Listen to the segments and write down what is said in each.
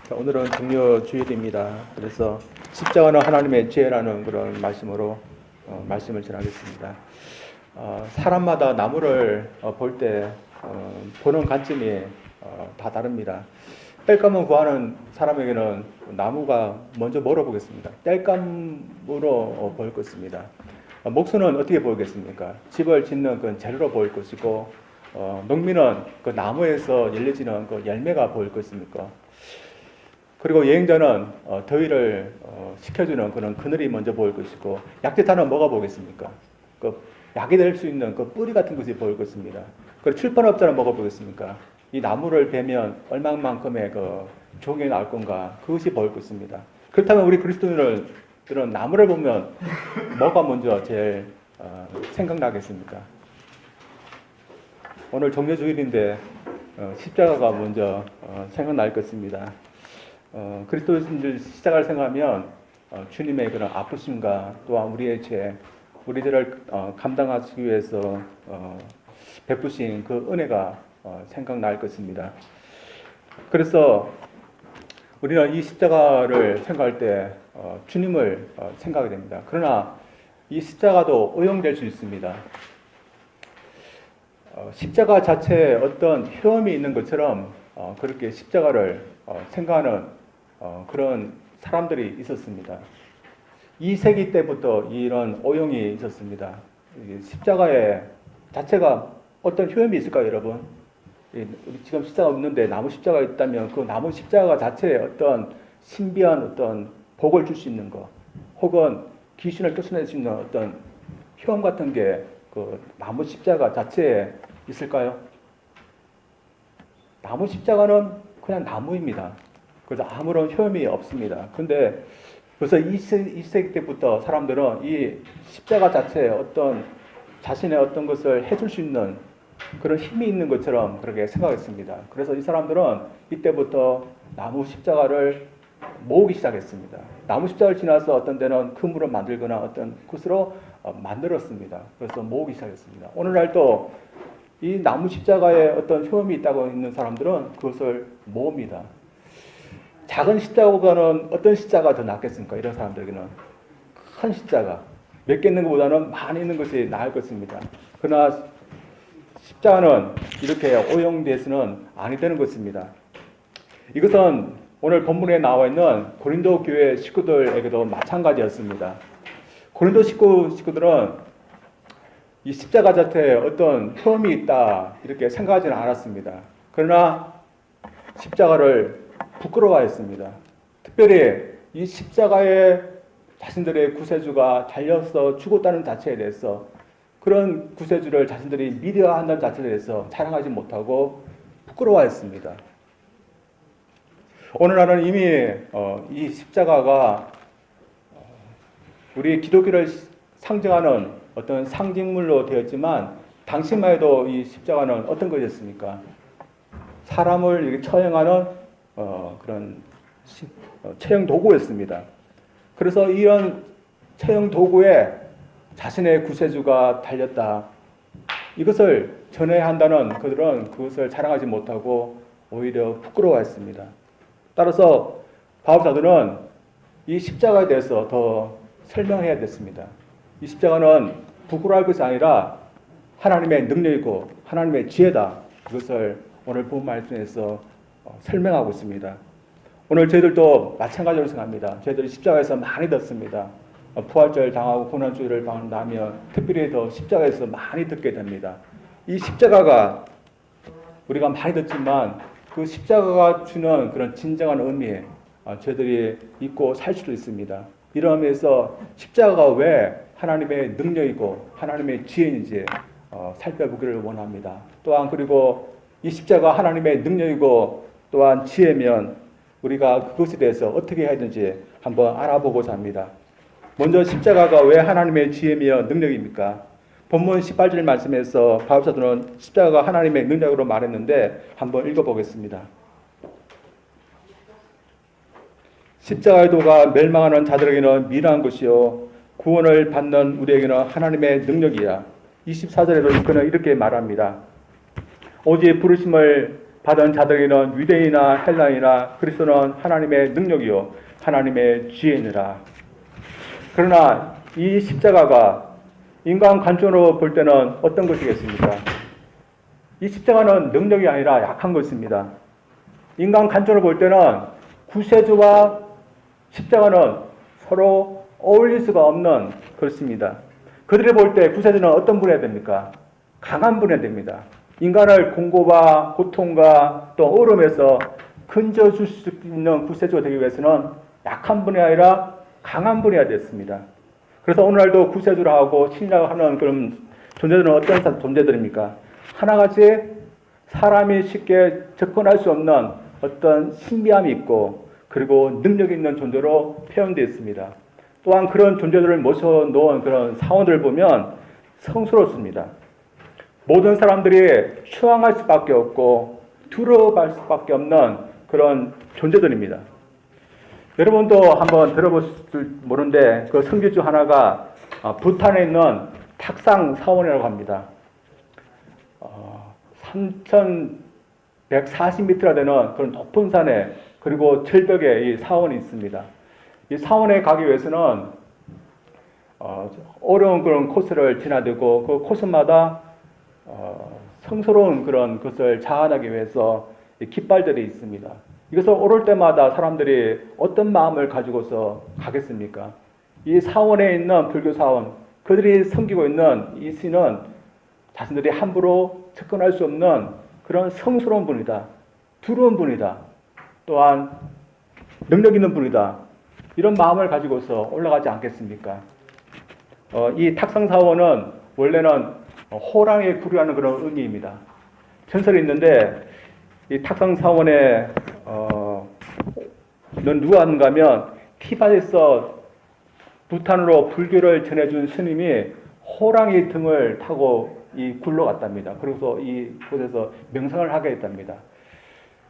자, 오늘은 금요주일입니다. 그래서 십자가는 하나님의 지혜라는 그런 말씀으로 말씀을 전하겠습니다. 사람마다 나무를 볼 때 보는 관점이 다 다릅니다. 땔감을 구하는 사람에게는 나무가 먼저 멀어보겠습니다. 땔감으로 보일 것입니다. 목수는 어떻게 보이겠습니까? 집을 짓는 그 재료로 보일 것이고, 농민은 그 나무에서 열려지는 그 열매가 보일 것입니까? 그리고 여행자는 더위를 식혀주는 그런 그늘이 먼저 보일 것이고, 약재자는 뭐가 보겠습니까? 그 약이 될 수 있는 그 뿌리 같은 것이 보일 것입니다. 그리고 출판업자는 뭐가 보겠습니까? 이 나무를 베면 얼마만큼의 그 종이 나올 건가, 그것이 보일 것입니다. 그렇다면 우리 그리스도인들은 나무를 보면 뭐가 먼저 제일 생각나겠습니까? 오늘 종려주일인데 십자가가 먼저 생각날 것입니다. 그리스도인들 십자가를 생각하면 주님의 그런 아프심과 또한 우리의 죄, 우리들을 감당하시기 위해서 베푸신 그 은혜가 생각날 것입니다. 그래서 우리는 이 십자가를 생각할 때 주님을 생각하게 됩니다. 그러나 이 십자가도 오용될 수 있습니다. 십자가 자체에 어떤 효험이 있는 것처럼 그렇게 십자가를 생각하는 그런 사람들이 있었습니다. 2세기 때부터 이런 오용이 있었습니다. 십자가의 자체가 어떤 효험이 있을까요, 여러분? 우리 지금 십자가 없는데 나무 십자가 있다면 그 나무 십자가 자체에 어떤 신비한 어떤 복을 줄 수 있는 것, 혹은 귀신을 쫓아낼 수 있는 어떤 효험 같은 게 그 나무 십자가 자체에 있을까요? 나무 십자가는 그냥 나무입니다. 그래서 아무런 효험이 없습니다. 근데 벌써 2세기 때부터 사람들은 이 십자가 자체에 어떤 자신의 어떤 것을 해줄 수 있는 그런 힘이 있는 것처럼 그렇게 생각했습니다. 그래서 이 사람들은 이때부터 나무 십자가를 모으기 시작했습니다. 나무 십자가를 지나서 어떤 데는 금으로 만들거나 어떤 것으로 만들었습니다. 그래서 모으기 시작했습니다. 오늘날도 이 나무 십자가에 어떤 효험이 있다고 있는 사람들은 그것을 모읍니다. 작은 십자가보다는 어떤 십자가 더 낫겠습니까? 이런 사람들에게는 큰 십자가, 몇 개 있는 것보다는 많이 있는 것이 나을 것입니다. 그러나 십자가는 이렇게 오용돼서는 아니 되는 것입니다. 이것은 오늘 본문에 나와 있는 고린도 교회 식구들에게도 마찬가지였습니다. 고린도 식구들은 이 십자가 자체에 어떤 효험이 있다 이렇게 생각하지는 않았습니다. 그러나 십자가를 부끄러워했습니다. 특별히 이 십자가에 자신들의 구세주가 달려서 죽었다는 자체에 대해서, 그런 구세주를 자신들이 믿어야 한다는 자체에 대해서 자랑하지 못하고 부끄러워했습니다. 오늘날은 이미 이 십자가가 우리 기독교를 상징하는 어떤 상징물로 되었지만, 당시만 해도 이 십자가는 어떤 것이었습니까? 사람을 이렇게 처형하는 그런 처형 도구였습니다. 그래서 이런 처형 도구에 자신의 구세주가 달렸다, 이것을 전해야 한다는 그들은 그것을 자랑하지 못하고 오히려 부끄러워했습니다. 따라서 바울사도는 이 십자가에 대해서 더 설명해야 됐습니다. 이 십자가는 부끄러워할 것이 아니라 하나님의 능력이고 하나님의 지혜다, 그것을 오늘 본 말씀에서 설명하고 있습니다. 오늘 저희들도 마찬가지로 생각합니다. 저희들이 십자가에서 많이 듣습니다. 부활절 당하고 고난주일을 나면 특별히 더 십자가에서 많이 듣게 됩니다. 이 십자가가 우리가 많이 듣지만 그 십자가가 주는 그런 진정한 의미, 저희들이 믿고 살 수도 있습니다. 이런 의미에서 십자가가 왜 하나님의 능력이고 하나님의 지혜인지 살펴보기를 원합니다. 또한 그리고 이 십자가 하나님의 능력이고 또한 지혜면 우리가 그것에 대해서 어떻게 해야 되는지 한번 알아보고자 합니다. 먼저 십자가가 왜 하나님의 지혜며 능력입니까? 본문 18절 말씀에서 바울사도는 십자가가 하나님의 능력으로 말했는데 한번 읽어보겠습니다. 십자가의 도가 멸망하는 자들에게는 미련한 것이요 구원을 받는 우리에게는 하나님의 능력이야. 24절에도 그는 이렇게 말합니다. 오직 부르심을 받은 자들에게는 유대인이나 헬라인이나 그리스도는 하나님의 능력이요 하나님의 지혜니라. 그러나 이 십자가가 인간 관점으로 볼 때는 어떤 것이겠습니까? 이 십자가는 능력이 아니라 약한 것입니다. 인간 관점으로 볼 때는 구세주와 십자가는 서로 어울릴 수가 없는 것입니다. 그들이 볼 때 구세주는 어떤 분이어야 됩니까? 강한 분이어야 됩니다. 인간을 공고와 고통과 또 어려움에서 건져줄 수 있는 구세주가 되기 위해서는 약한 분이 아니라 강한 분이어야 됐습니다. 그래서 오늘날도 구세주라 하고 신뢰하는 그런 존재들은 어떤 존재들입니까? 하나같이 사람이 쉽게 접근할 수 없는 어떤 신비함이 있고 그리고 능력이 있는 존재로 표현되어 있습니다. 또한 그런 존재들을 모셔놓은 그런 사원들을 보면 성스럽습니다. 모든 사람들이 추앙할 수밖에 없고 두려워할 수밖에 없는 그런 존재들입니다. 여러분도 한번 들어보실 모르는데 그 성지 중 하나가 부탄에 있는 탁상 사원이라고 합니다. 3,140m나 되는 그런 높은 산에 그리고 절벽에 이 사원이 있습니다. 이 사원에 가기 위해서는 어려운 그런 코스를 지나야 되고 그 코스마다 성스러운 그런 것을 자아내기 위해서 깃발들이 있습니다. 이것을 오를 때마다 사람들이 어떤 마음을 가지고서 가겠습니까? 이 사원에 있는 불교 사원, 그들이 섬기고 있는 이 신은 자신들이 함부로 접근할 수 없는 그런 성스러운 분이다. 두려운 분이다. 또한 능력 있는 분이다. 이런 마음을 가지고서 올라가지 않겠습니까? 이 탁상사원은 원래는 호랑이의 굴이라는 그런 의미입니다. 전설이 있는데 이 탁상사원에 는 누가 왔는가 하면 티벳에서 부탄으로 불교를 전해준 스님이 호랑이 등을 타고 이 굴로 갔답니다. 그래서 이곳에서 명상을 하게 했답니다.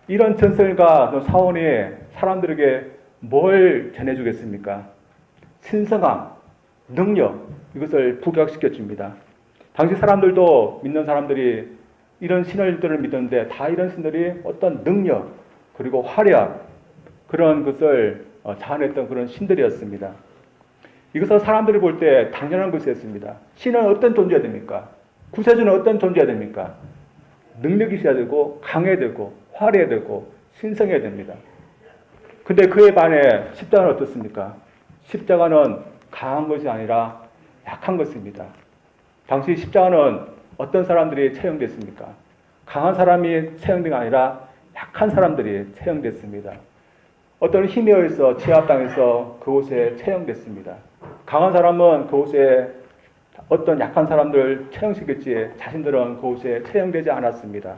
이런 전설과 사원이 사람들에게 뭘 전해주겠습니까? 신성함, 능력, 이것을 부각시켜 줍니다. 당시 사람들도 믿는 사람들이 이런 신들을 믿었는데 다 이런 신들이 어떤 능력 그리고 화력 그런 것을 자아냈던 그런 신들이었습니다. 이것을 사람들이 볼 때 당연한 것이었습니다. 신은 어떤 존재가 됩니까? 구세주는 어떤 존재가 됩니까? 능력이 있어야 되고 강해야 되고 화려해야 되고 신성해야 됩니다. 근데 그에 반해 십자가는 어떻습니까? 십자가는 강한 것이 아니라 약한 것입니다. 당시 십자가는 어떤 사람들이 채용됐습니까? 강한 사람이 채용된 게 아니라 약한 사람들이 채용됐습니다. 어떤 힘에 의해서 제압당해서 그곳에 채용됐습니다. 강한 사람은 그곳에 어떤 약한 사람들을 채용시켰지 자신들은 그곳에 채용되지 않았습니다.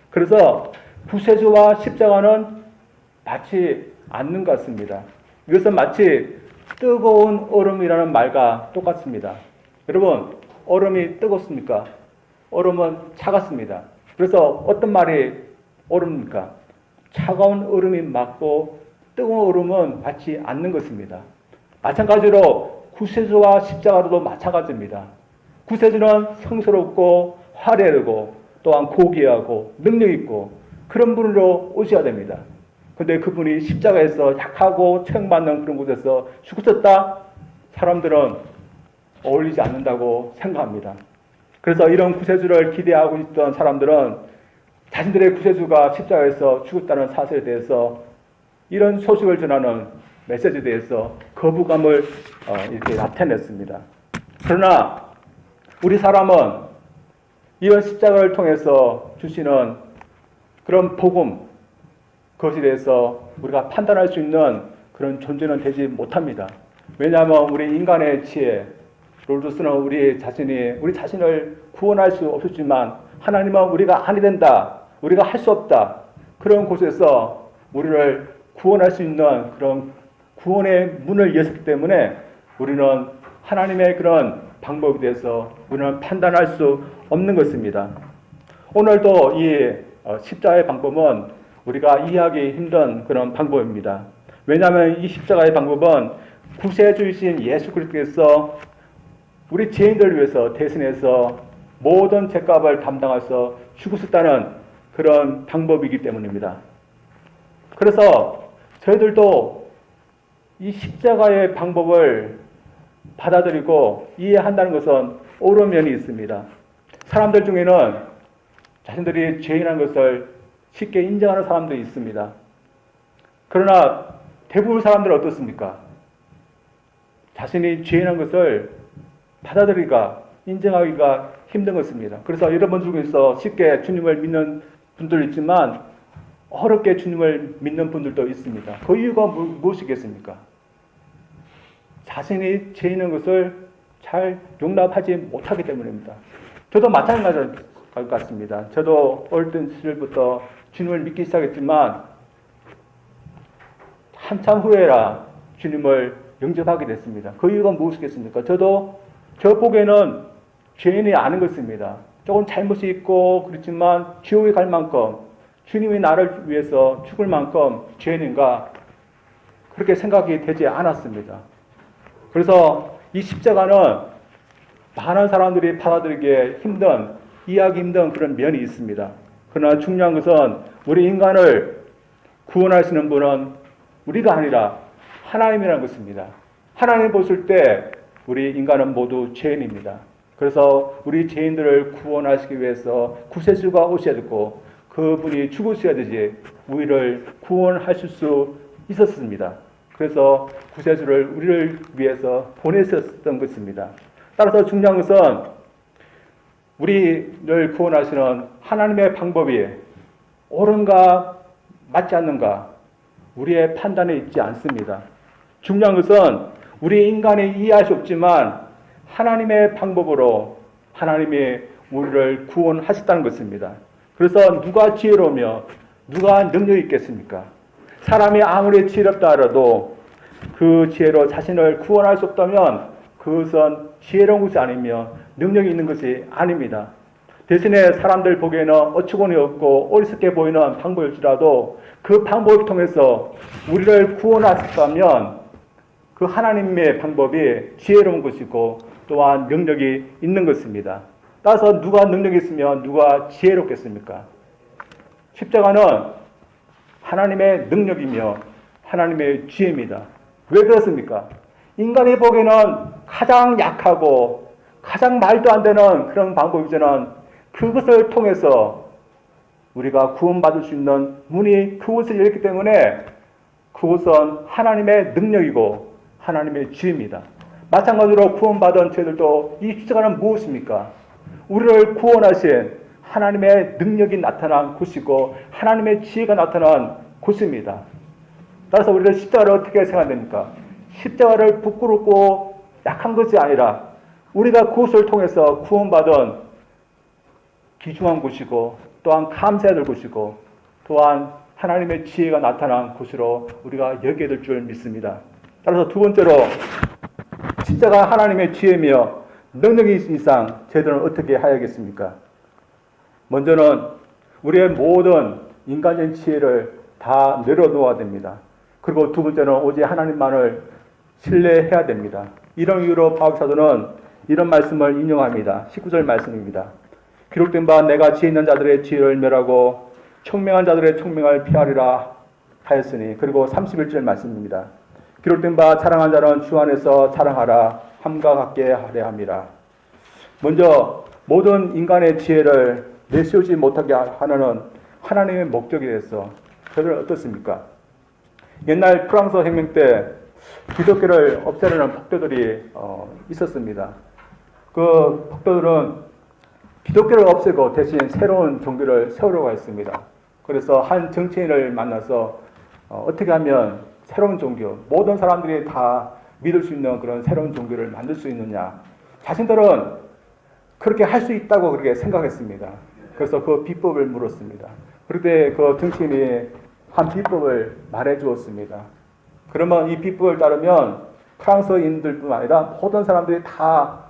그래서 구세주와 십자가는 맞지 않는 것 같습니다. 이것은 마치 뜨거운 얼음이라는 말과 똑같습니다. 여러분, 얼음이 뜨겁습니까? 얼음은 차갑습니다. 그래서 어떤 말이 옳습니까? 차가운 얼음이 맞고 뜨거운 얼음은 맞지 않는 것입니다. 마찬가지로 구세주와 십자가로도 마찬가지입니다. 구세주는 성스럽고 화려하고 또한 고귀하고 능력 있고 그런 분으로 오셔야 됩니다. 근데 그분이 십자가에서 약하고 책받는 그런 곳에서 죽으셨다? 사람들은 어울리지 않는다고 생각합니다. 그래서 이런 구세주를 기대하고 있던 사람들은 자신들의 구세주가 십자가에서 죽었다는 사실에 대해서 이런 소식을 전하는 메시지에 대해서 거부감을 이렇게 나타냈습니다. 그러나 우리 사람은 이런 십자가를 통해서 주시는 그런 복음, 그것에 대해서 우리가 판단할 수 있는 그런 존재는 되지 못합니다. 왜냐하면 우리 인간의 지혜, 롤드스는 우리 자신을 구원할 수 없었지만 하나님은 우리가 아니 된다, 우리가 할 수 없다, 그런 곳에서 우리를 구원할 수 있는 그런 구원의 문을 여셨기 때문에 우리는 하나님의 그런 방법에 대해서 우리는 판단할 수 없는 것입니다. 오늘도 이 십자가의 방법은 우리가 이해하기 힘든 그런 방법입니다. 왜냐하면 이 십자가의 방법은 구세주이신 예수 그리스도께서 우리 죄인들을 위해서 대신해서 모든 죄값을 담당해서 죽으셨다는 그런 방법이기 때문입니다. 그래서 저희들도 이 십자가의 방법을 받아들이고 이해한다는 것은 옳은 면이 있습니다. 사람들 중에는 자신들이 죄인한 것을 쉽게 인정하는 사람들이 있습니다. 그러나 대부분 사람들은 어떻습니까? 자신이 죄인한 것을 받아들이기가, 인정하기가 힘든 것입니다. 그래서 여러분 중에서 쉽게 주님을 믿는 분도 있지만 어렵게 주님을 믿는 분들도 있습니다. 그 이유가 무엇이겠습니까? 자신이 죄인인 것을 잘 용납하지 못하기 때문입니다. 저도 마찬가지일 것 같습니다. 저도 어릴 시절부터 주님을 믿기 시작했지만 한참 후에라 주님을 영접하게 됐습니다. 그 이유가 무엇이겠습니까? 저도 저 보기에는 죄인이 아닌 것입니다. 조금 잘못이 있고 그렇지만 지옥에 갈 만큼 주님이 나를 위해서 죽을 만큼 죄인인가 그렇게 생각이 되지 않았습니다. 그래서 이 십자가는 많은 사람들이 받아들이기 힘든, 이해하기 힘든 그런 면이 있습니다. 그러나 중요한 것은 우리 인간을 구원하시는 분은 우리가 아니라 하나님이라는 것입니다. 하나님 보실 때 우리 인간은 모두 죄인입니다. 그래서 우리 죄인들을 구원하시기 위해서 구세주가 오셔야 되고 그분이 죽으셔야 되지 우리를 구원하실 수 있었습니다. 그래서 구세주를 우리를 위해서 보내셨던 것입니다. 따라서 중요한 것은 우리를 구원하시는 하나님의 방법이 옳은가 맞지 않는가 우리의 판단에 있지 않습니다. 중요한 것은 우리 인간이 이해할 수 없지만 하나님의 방법으로 하나님이 우리를 구원하셨다는 것입니다. 그래서 누가 지혜로우며 누가 능력이 있겠습니까? 사람이 아무리 지혜롭다 하더라도 그 지혜로 자신을 구원할 수 없다면 그것은 지혜로운 것이 아니며 능력이 있는 것이 아닙니다. 대신에 사람들 보기에는 어처구니 없고 어리석게 보이는 방법일지라도 그 방법을 통해서 우리를 구원하셨다면 그 하나님의 방법이 지혜로운 것이고 또한 능력이 있는 것입니다. 따라서 누가 능력이 있으면 누가 지혜롭겠습니까? 십자가는 하나님의 능력이며 하나님의 지혜입니다. 왜 그렇습니까? 인간이 보기에는 가장 약하고 가장 말도 안 되는 그런 방법이지만 그것을 통해서 우리가 구원받을 수 있는 문이 그곳을 열기 때문에 그것은 하나님의 능력이고 하나님의 지혜입니다. 마찬가지로 구원받은 저희들도 이 십자가는 무엇입니까? 우리를 구원하신 하나님의 능력이 나타난 곳이고 하나님의 지혜가 나타난 곳입니다. 따라서 우리는 십자가를 어떻게 생각됩니까? 십자가를 부끄럽고 약한 것이 아니라 우리가 그것을 통해서 구원받은 귀중한 곳이고 또한 감사해야 될 곳이고 또한 하나님의 지혜가 나타난 곳으로 우리가 여기게 될 줄 믿습니다. 따라서 두 번째로 십자가 하나님의 지혜며 능력이 있는 이상 저희들은 어떻게 하야겠습니까? 먼저는 우리의 모든 인간적인 지혜를 다 내려놓아야 됩니다. 그리고 두 번째는 오직 하나님만을 신뢰해야 됩니다. 이런 이유로 바울사도는 이런 말씀을 인용합니다. 19절 말씀입니다. 기록된 바 내가 지혜 있는 자들의 지혜를 멸하고 총명한 자들의 총명을 피하리라 하였으니. 그리고 31절 말씀입니다. 기록된 바 자랑한 자는 주 안에서 자랑하라 함과 같게 하려 함이라. 먼저 모든 인간의 지혜를 내세우지 못하게 하는 하나님의 목적에 대해서 저들은 어떻습니까? 옛날 프랑스 혁명 때 기독교를 없애려는 폭도들이 있었습니다. 그 폭도들은 기독교를 없애고 대신 새로운 종교를 세우려고 했습니다. 그래서 한 정치인을 만나서 어떻게 하면 새로운 종교, 모든 사람들이 다 믿을 수 있는 그런 새로운 종교를 만들 수 있느냐. 자신들은 그렇게 할 수 있다고 그렇게 생각했습니다. 그래서 그 비법을 물었습니다. 그때 그 정치인이 한 비법을 말해 주었습니다. 그러면 이 비법을 따르면 프랑스인들뿐만 아니라 모든 사람들이 다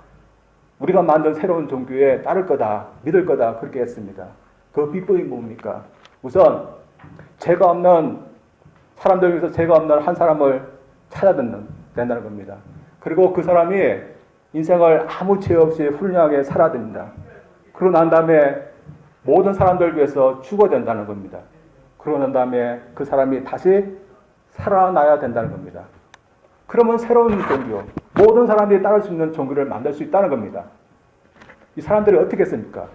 우리가 만든 새로운 종교에 따를 거다, 믿을 거다 그렇게 했습니다. 그 비법이 뭡니까? 우선 죄가 없는 사람들 중에서 죄가 없는 한 사람을 찾아듣는 된다는 겁니다. 그리고 그 사람이 인생을 아무 죄 없이 훌륭하게 살아야 됩니다. 그러고 난 다음에 모든 사람들을 위해서 죽어야 된다는 겁니다. 그러고 난 다음에 그 사람이 다시 살아나야 된다는 겁니다. 그러면 새로운 종교, 모든 사람들이 따를 수 있는 종교를 만들 수 있다는 겁니다. 이 사람들이 어떻게 했습니까?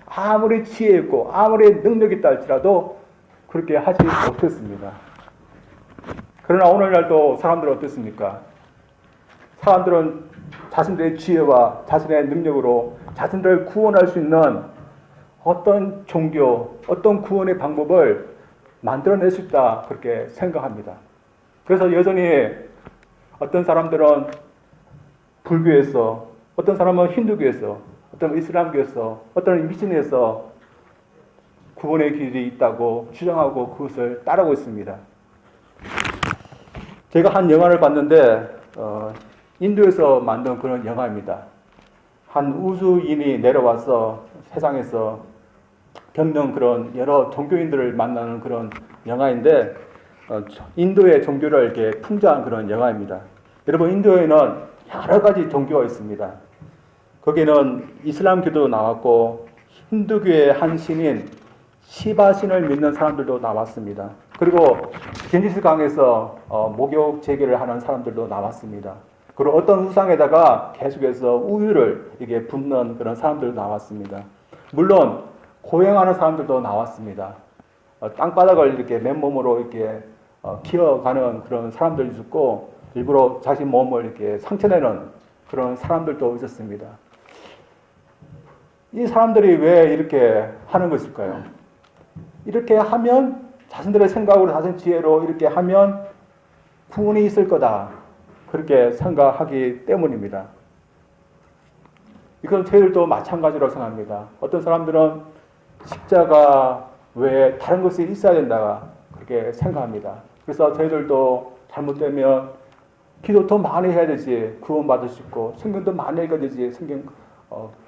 아무리 지혜 있고 아무리 능력이 있다 할지라도 그렇게 하지 못했습니다. 그러나 오늘날도 사람들은 어떻습니까? 사람들은 자신들의 지혜와 자신의 능력으로 자신들을 구원할 수 있는 어떤 종교, 어떤 구원의 방법을 만들어낼 수 있다 그렇게 생각합니다. 그래서 여전히 어떤 사람들은 불교에서, 어떤 사람은 힌두교에서, 어떤 이슬람교에서, 어떤 미신에서 구원의 길이 있다고 주장하고 그것을 따르고 있습니다. 제가 한 영화를 봤는데 인도에서 만든 그런 영화입니다. 한 우주인이 내려와서 세상에서 겪는 그런 여러 종교인들을 만나는 그런 영화인데 인도의 종교를 이렇게 풍자한 그런 영화입니다. 여러분, 인도에는 여러 가지 종교가 있습니다. 거기는 이슬람교도 나왔고 힌두교의 한 신인 시바신을 믿는 사람들도 나왔습니다. 그리고 겐지스 강에서 목욕 재개를 하는 사람들도 나왔습니다. 그리고 어떤 우상에다가 계속해서 우유를 이게 붓는 그런 사람들도 나왔습니다. 물론 고행하는 사람들도 나왔습니다. 땅바닥을 이렇게 맨몸으로 이렇게 기어가는 그런 사람들도 있었고, 일부러 자신 몸을 이렇게 상처내는 그런 사람들도 있었습니다. 이 사람들이 왜 이렇게 하는 것일까요? 이렇게 하면 자신들의 생각으로, 자신 지혜로 이렇게 하면 구원이 있을 거다, 그렇게 생각하기 때문입니다. 이건 저희들도 마찬가지라고 생각합니다. 어떤 사람들은 십자가 외에 다른 것이 있어야 된다, 그렇게 생각합니다. 그래서 저희들도 잘못되면 기도 더 많이 해야 되지 구원받을 수 있고, 성경도 많이 읽어야 되지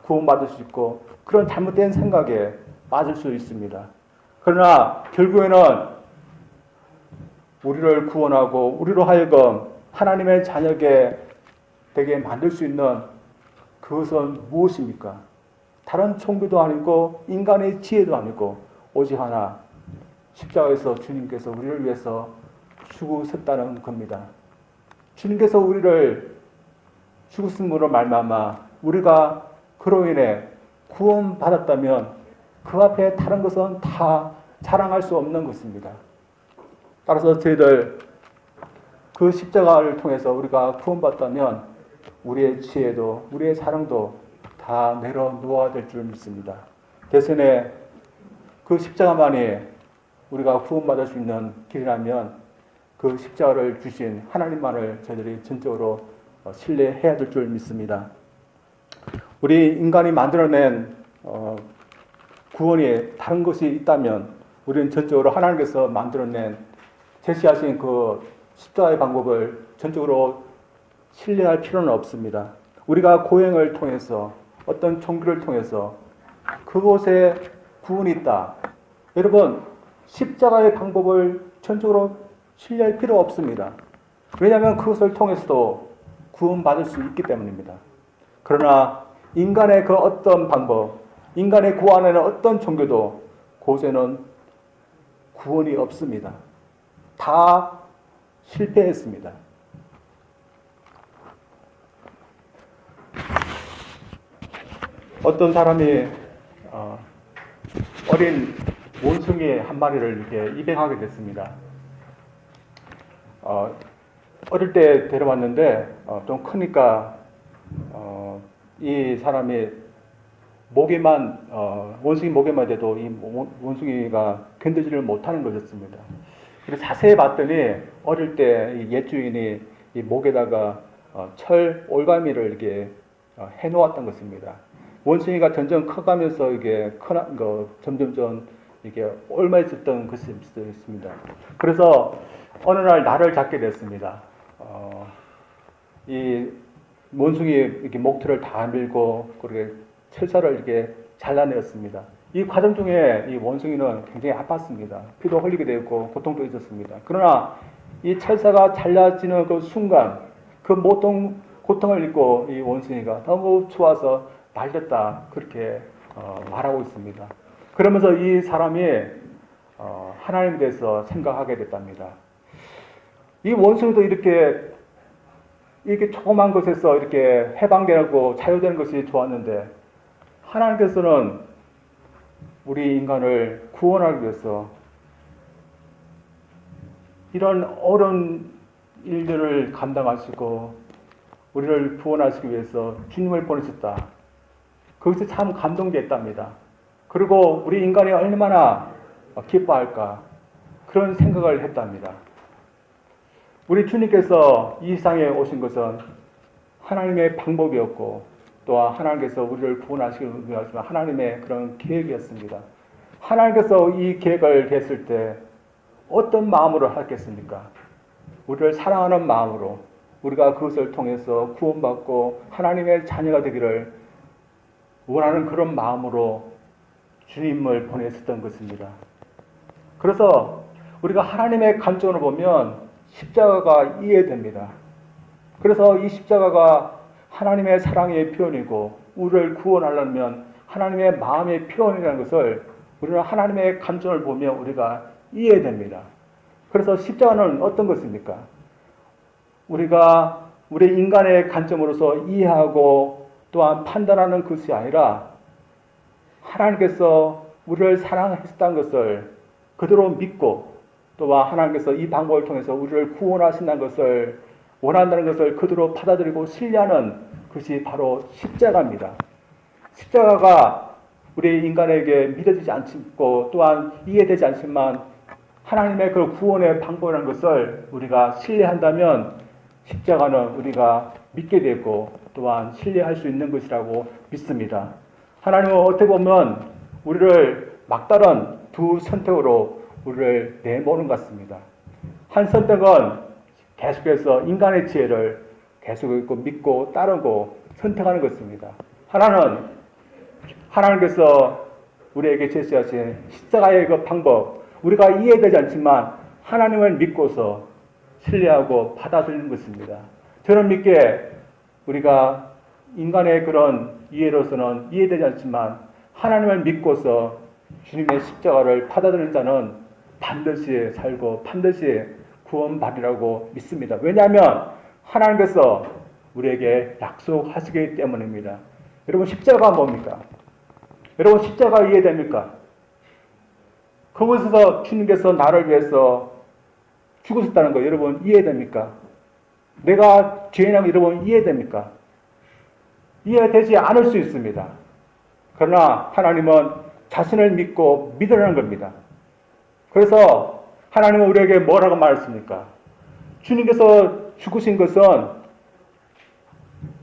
구원받을 수 있고, 그런 잘못된 생각에 빠질 수 있습니다. 그러나 결국에는 우리를 구원하고 우리로 하여금 하나님의 자녀게 되게 만들 수 있는 그것은 무엇입니까? 다른 종교도 아니고 인간의 지혜도 아니고 오직 하나, 십자가에서 주님께서 우리를 위해서 죽으셨다는 겁니다. 주님께서 우리를 죽으심으로 말미암아 우리가 그로 인해 구원받았다면 그 앞에 다른 것은 다 자랑할 수 없는 것입니다. 따라서 저희들 그 십자가를 통해서 우리가 구원받다면 우리의 지혜도 우리의 사랑도 다 내려놓아야 될 줄 믿습니다. 대신에 그 십자가만이 우리가 구원받을 수 있는 길이라면 그 십자가를 주신 하나님만을 저희들이 전적으로 신뢰해야 될 줄 믿습니다. 우리 인간이 만들어낸 구원이 다른 것이 있다면 우리는 전적으로 하나님께서 만들어낸 제시하신 그 십자가의 방법을 전적으로 신뢰할 필요는 없습니다. 우리가 고행을 통해서 어떤 종교를 통해서 그곳에 구원이 있다. 여러분, 십자가의 방법을 전적으로 신뢰할 필요 없습니다. 왜냐하면 그것을 통해서도 구원받을 수 있기 때문입니다. 그러나 인간의 그 어떤 방법, 인간의 구원하는 어떤 종교도 그곳에는 구원이 없습니다. 다 실패했습니다. 어떤 사람이 어린 원숭이 한 마리를 이렇게 입양하게 됐습니다. 어릴 때 데려왔는데 좀 크니까 이 사람이 목에만 원숭이 목에만 대도 이 원숭이가 견디지를 못하는 것이었습니다. 그래서 자세히 봤더니 어릴 때 이 옛주인이 이 목에다가 철 올가미를 이렇게 해놓았던 것입니다. 원숭이가 점점 커가면서 이게 점점점 이게 옮아 있었던 것이 있습니다. 그래서 어느 날 나를 잡게 됐습니다. 이 원숭이 이렇게 목틀을 다 밀고 그렇게 철사를 이렇게 잘라내었습니다. 이 과정 중에 이 원숭이는 굉장히 아팠습니다. 피도 흘리게 되었고 고통도 있었습니다. 그러나 이 철사가 잘라지는 그 순간 그 모든 고통을 잊고 이 원숭이가 너무 좋아서 말렸다, 그렇게 말하고 있습니다. 그러면서 이 사람이 하나님에 대해서 생각하게 됐답니다. 이 원수도 이렇게 조그만 것에서 이렇게 해방되고 자유되는 것이 좋았는데, 하나님께서는 우리 인간을 구원하기 위해서 이런 어려운 일들을 감당하시고 우리를 구원하시기 위해서 주님을 보내셨다. 그것이 참 감동됐답니다. 그리고 우리 인간이 얼마나 기뻐할까, 그런 생각을 했답니다. 우리 주님께서 이 세상에 오신 것은 하나님의 방법이었고, 또한 하나님께서 우리를 구원하시기 위해서 하나님의 그런 계획이었습니다. 하나님께서 이 계획을 했을 때 어떤 마음으로 하겠습니까? 우리를 사랑하는 마음으로, 우리가 그것을 통해서 구원받고 하나님의 자녀가 되기를 원하는 그런 마음으로 주님을 보냈었던 것입니다. 그래서 우리가 하나님의 관점으로 보면 십자가가 이해됩니다. 그래서 이 십자가가 하나님의 사랑의 표현이고, 우리를 구원하려면 하나님의 마음의 표현이라는 것을 우리는 하나님의 관점을 보면 우리가 이해됩니다. 그래서 십자가는 어떤 것입니까? 우리가 우리 인간의 관점으로서 이해하고 또한 판단하는 것이 아니라, 하나님께서 우리를 사랑하셨다는 것을 그대로 믿고, 또한 하나님께서 이 방법을 통해서 우리를 구원하신다는 것을 원한다는 것을 그대로 받아들이고 신뢰하는 것이 바로 십자가입니다. 십자가가 우리 인간에게 믿어지지 않고 또한 이해되지 않지만, 하나님의 그 구원의 방법이라는 것을 우리가 신뢰한다면 십자가는 우리가 믿게 되고 또한 신뢰할 수 있는 것이라고 믿습니다. 하나님은 어떻게 보면 우리를 막다른 두 선택으로 우리를 내모는 것 같습니다. 한 선택은 계속해서 인간의 지혜를 계속 믿고 따르고 선택하는 것입니다. 하나는 하나님께서 우리에게 제시하신 십자가의 그 방법, 우리가 이해되지 않지만 하나님을 믿고서 신뢰하고 받아들이는 것입니다. 저는 믿기에 우리가 인간의 그런 이해로서는 이해되지 않지만 하나님을 믿고서 주님의 십자가를 받아들이는 자는 반드시 살고 반드시 구원받으라고 믿습니다. 왜냐하면 하나님께서 우리에게 약속하시기 때문입니다. 여러분, 십자가가 뭡니까? 여러분, 십자가 이해됩니까? 그곳에서 주님께서 나를 위해서 죽으셨다는 거 여러분 이해됩니까? 내가 죄인이라는 거 여러분 이해됩니까? 이해되지 않을 수 있습니다. 그러나 하나님은 자신을 믿고 믿으라는 겁니다. 그래서 하나님은 우리에게 뭐라고 말했습니까? 주님께서 죽으신 것은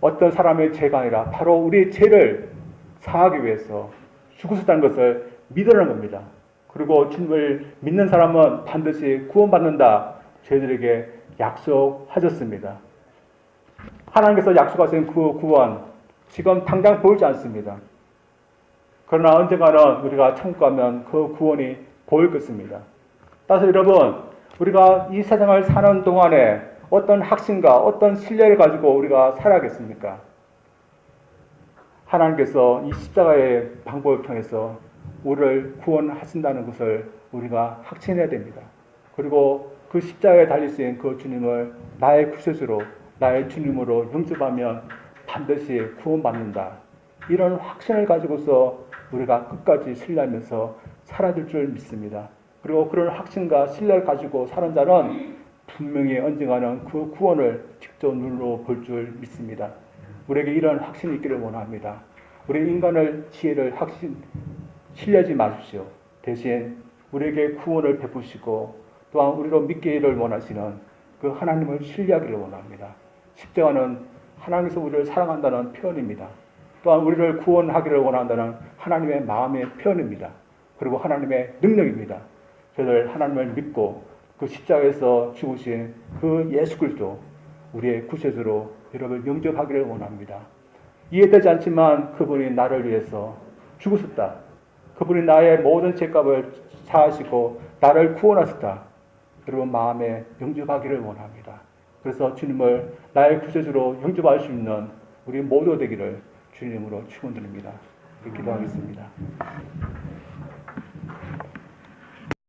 어떤 사람의 죄가 아니라 바로 우리의 죄를 사하기 위해서 죽으셨다는 것을 믿으라는 겁니다. 그리고 주님을 믿는 사람은 반드시 구원받는다, 저희들에게 약속하셨습니다. 하나님께서 약속하신 그 구원, 지금 당장 보이지 않습니다. 그러나 언젠가는 우리가 천국 가면 그 구원이 보일 것입니다. 따라서 여러분, 우리가 이 세상을 사는 동안에 어떤 확신과 어떤 신뢰를 가지고 우리가 살아야겠습니까? 하나님께서 이 십자가의 방법을 통해서 우리를 구원하신다는 것을 우리가 확신해야 됩니다. 그리고 그 십자가에 달리신 그 주님을 나의 구세주로, 나의 주님으로 영접하면 반드시 구원받는다. 이런 확신을 가지고서 우리가 끝까지 신뢰하면서 살아줄 줄 믿습니다. 그리고 그런 확신과 신뢰를 가지고 사는 자는 분명히 언젠가는 그 구원을 직접 눈으로 볼 줄 믿습니다. 우리에게 이런 확신이 있기를 원합니다. 우리 인간을 지혜를 신뢰하지 마십시오. 대신 우리에게 구원을 베푸시고 또한 우리로 믿기를 원하시는 그 하나님을 신뢰하기를 원합니다. 십자가는 하나님께서 우리를 사랑한다는 표현입니다. 또한 우리를 구원하기를 원한다는 하나님의 마음의 표현입니다. 그리고 하나님의 능력입니다. 저희들 하나님을 믿고 그 십자가에서 죽으신 그 예수 그리스도 우리의 구세주로 여러분을 영접하기를 원합니다. 이해되지 않지만 그분이 나를 위해서 죽으셨다. 그분이 나의 모든 죄값을 사하시고 나를 구원하셨다. 여러분 마음에 영접하기를 원합니다. 그래서 주님을 나의 구세주로 영접할 수 있는 우리 모두 되기를 주님으로 축원드립니다. 기도하겠습니다.